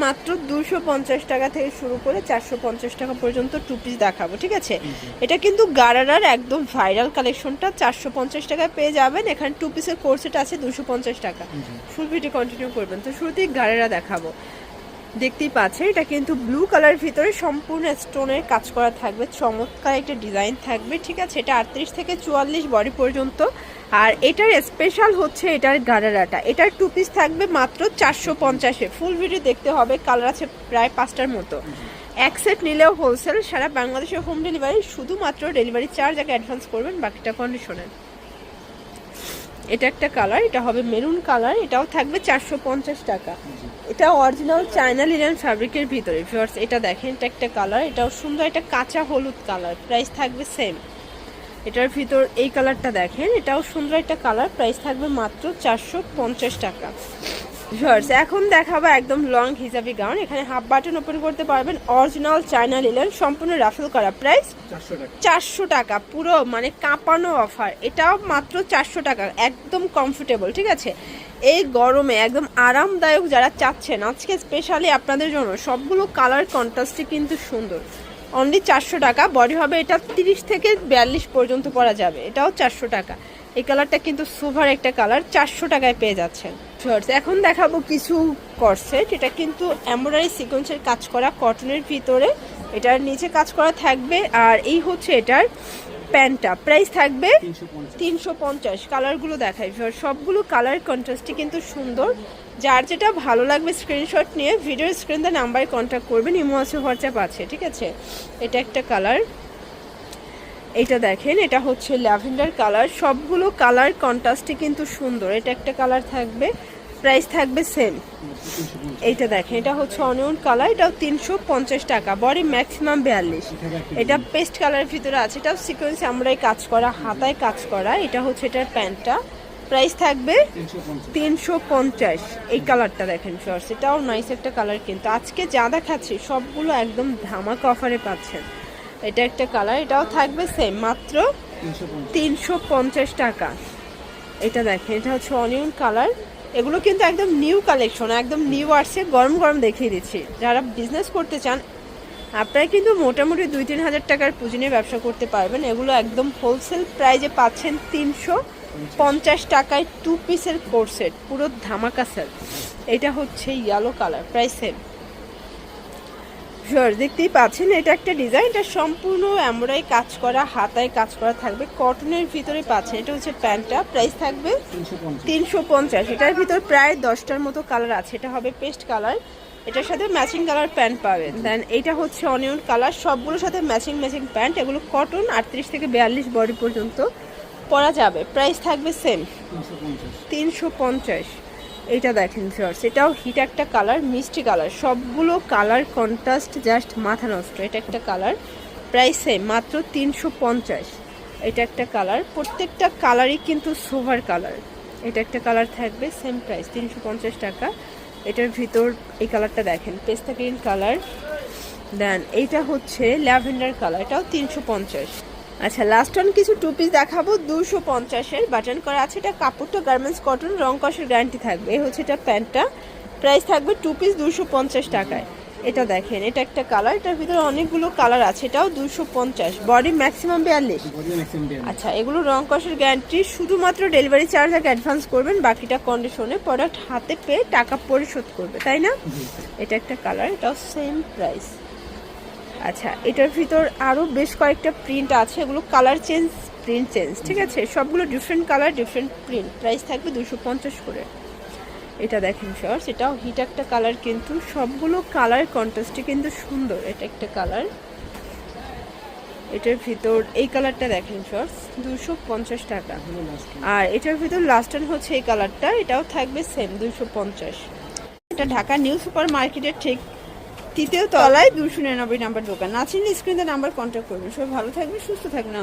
মাত্র 250 টাকা থেকে শুরু করে 450 টাকা পর্যন্ত টু পিস দেখাবো, ঠিক আছে? এটা কিন্তু গারারার একদম ভাইরাল কালেকশনটা 450 টাকায় পেয়ে যাবেন। এখানে টু পিসের কোর্সেট আছে 250 টাকা। ফুল ভিডিও কন্টিনিউ করবেন। তো শুরুতেই গারারা দেখাবো, দেখতেই পাচ্ছেন এটা কিন্তু ব্লু কালার ভিতরে সম্পূর্ণ স্টোনের কাজ করা থাকবে, চমৎকার একটা ডিজাইন থাকবে, ঠিক আছে? এটা 38 থেকে 44 বডি পর্যন্ত। আর এটার স্পেশাল হচ্ছে এটার গারারাটা, এটার টু পিস থাকবে মাত্র 450-এ। ফুল ভিডিও দেখতে হবে, কালার আছে প্রায় 5টার মতো। এক সেট নিলেও হোলসেল, সারা বাংলাদেশে হোম ডেলিভারি, শুধুমাত্র ডেলিভারি চার্জ আগে অ্যাডভান্স করবেন, বাকিটা কন্ডিশনে। এটা একটা কালার, এটা হবে মেরুন কালার, এটাও থাকবে 450 টাকা। এটা অরিজিনাল চায়না লিনেন ফ্যাব্রিকের ভিতরে ভিউয়ার্স। এটা দেখেন, এটা একটা কালার, এটাও সুন্দর, একটা কাঁচা হলুদ কালার, প্রাইস থাকবে সেম। এটার ভিতর এই কালারটা দেখেন, এটাও সুন্দর একটা কালার, প্রাইস থাকবে মাত্র 450 টাকা। ভিউয়ার্স এখন দেখাবো একদম লং হিজাবি গাউন, এখানে হাফ বাটন ওপেন করতে পারবেন, অরিজিনাল চায়না লিনেন, সম্পূর্ণ রাফেল করা, প্রাইস 400 টাকা। পুরো মানে কাঁপানো অফার, এটাও মাত্র 400 টাকা, একদম কমফোর্টেবল, ঠিক আছে? এই গরমে একদম আরামদায়ক যারা চাচ্ছেন, আজকে স্পেশালি আপনাদের জন্য সবগুলো কালার কন্ট্রাস্টে কিন্তু সুন্দর। অনলি 400 টাকা। বডি হবে এটা 30 থেকে 42 পর্যন্ত পরা যাবে, এটাও 400 টাকা। এই কালারটা কিন্তু সুপার একটা কালার, 400 টাকায় পেয়ে যাচ্ছেন। এখন দেখাবো কিছু কর্সেট, এটা কিন্তু এমব্রয়ডারি সিকোয়েন্সের কাজ করা কটনের ভিতরে, এটার নিচে কাজ করা থাকবে। আর এই হচ্ছে এটার প্যান্টটা, প্রাইস থাকবে 350। কালারগুলো দেখাই, সবগুলো কালার কন্ট্রাস্টই কিন্তু সুন্দর। যার যেটা ভালো লাগবে স্ক্রিনশট নিয়ে ভিডিওর স্ক্রিন দা নাম্বারে কন্ট্যাক্ট করবেন, ইমো আছে, হোয়াটসঅ্যাপ আছে, ঠিক আছে? এটা একটা কালার, এটা দেখেন, এটা হচ্ছে ল্যাভেন্ডার কালার, সবগুলো কালার কন্ট্রাস্টই কিন্তু সুন্দর। এটা একটা কালার থাকবে, প্রাইস থাকবে সেম। এইটা দেখেন, এটা হচ্ছে অনিয়ন কালার, এটাও 350 টাকা, বডি ম্যাক্সিমাম 42। এটা পেস্ট কালারের ভিতরে আছে, এটাও সিকোয়েন্স আমরাই কাজ করা, হাতায় কাজ করা। এটা হচ্ছে এটার প্যান্টটা, প্রাইস থাকবে 350। এই কালারটা দেখেন শর্টস, এটাও নাইস একটা কালার, কিন্তু আজকে যা দেখাচ্ছি সবগুলো একদম ধামাকা অফারে পাচ্ছেন। এটা একটা কালার, এটাও থাকবে সেম, মাত্র 350 টাকা। এটা দেখেন, এটা হচ্ছে অনিয়ন কালার, এগুলো কিন্তু একদম নিউ কালেকশন, একদম নিউ আসছে, গরম গরম দেখিয়ে দিচ্ছি। যারা বিজনেস করতে চান আপনারা কিন্তু মোটামুটি 2-3 হাজার টাকার পুঁজি নিয়ে ব্যবসা করতে পারবেন। এগুলো একদম হোলসেল প্রাইজে পাচ্ছেন 350 টাকায় টু পিসের কোর্সেট, পুরো ধামাকা সেল। এটা হচ্ছে ইয়েলো কালার, প্রাইস সেম। দেখতেই পাচ্ছেন, এটা একটা ডিজাইন, এটা সম্পূর্ণ এমব্রয়ডারি কাজ করা, হাতায় কাজ করা থাকবে, কটনের ভিতরে পাচ্ছেন। এটা হচ্ছে প্যান্টটা, প্রাইস থাকবে 350। এটার ভিতর প্রায় 10টার মতো কালার আছে। এটা হবে পেস্ট কালার, এটার সাথে ম্যাচিং কালার প্যান্ট পাবেন। দেন এইটা হচ্ছে অনিয়ন কালার, সবগুলোর সাথে ম্যাচিং প্যান্ট, এগুলো কটন, 38 থেকে 42 বডি পর্যন্ত পরা যাবে, প্রাইস থাকবে সেম 350। এইটা দেখেন ভিউয়ার্স, এটাও হিট একটা কালার, মিষ্টি কালার, সবগুলো কালার কন্ট্রাস্ট জাস্ট মাথা নষ্ট। এটা একটা কালার, প্রাইস সেম, মাত্র 350। এটা একটা কালার, প্রত্যেকটা কালারই কিন্তু সোভার কালার। এটা একটা কালার থাকবে সেম প্রাইস 350 টাকা। এটার ভিতর এই কালারটা দেখেন, পেস্তা গ্রিন কালার। দেন এইটা হচ্ছে ল্যাভেন্ডার কালার, এটাও 350। আচ্ছা, লাস্ট অন কিছু টু পিস দেখাবো 250-এর, বাটন করা আছে। এটা কাপড়টা গার্মেন্টস কটন, রং কষের গ্যারান্টি থাকবে। এই হচ্ছে এটা প্যান্টটা, প্রাইস থাকবে টু পিস 250 টাকায়। এটা দেখেন, এটা একটা কালার, এটার ভিতরে অনেকগুলো কালার আছে, এটাও 250, বডি ম্যাক্সিমাম 42। আচ্ছা, এগুলো রং কষের গ্যারান্টি, শুধুমাত্র ডেলিভারি চার্জ আগে অ্যাডভান্স করবেন, বাকিটা কন্ডিশনে, প্রোডাক্ট হাতে পেয়ে টাকা পরিশোধ করবে, তাই না? এটা একটা কালার, এটাও সেম প্রাইস। আচ্ছা, এটার ভিতর আরও বেশ কয়েকটা প্রিন্ট আছে, এগুলো কালার চেঞ্জ, প্রিন্ট চেঞ্জ, ঠিক আছে? সবগুলো different colour, different print, price থাকবে 250 করে। এটা দেখেন শর্টস, এটাও হিট একটা কালার, কিন্তু সবগুলো কালার কন্ট্রাস্টে কিন্তু সুন্দর। এটা একটা কালার, এটার ভিতর এই কালারটা দেখেন শর্টস, 250 টাকা। আর এটার ভিতর লাস্ট টাইম হচ্ছে এই কালারটা, এটাও থাকবে সেম 250। এটা ঢাকা নিউ সুপার মার্কেটের ঠিক 3য় তলায় 299 নাম্বার দোকান। নাচিন স্ক্রিনে নাম্বার কন্ট্যাক্ট করবেন। সবাই ভালো থাকবেন, সুস্থ থাকবেন।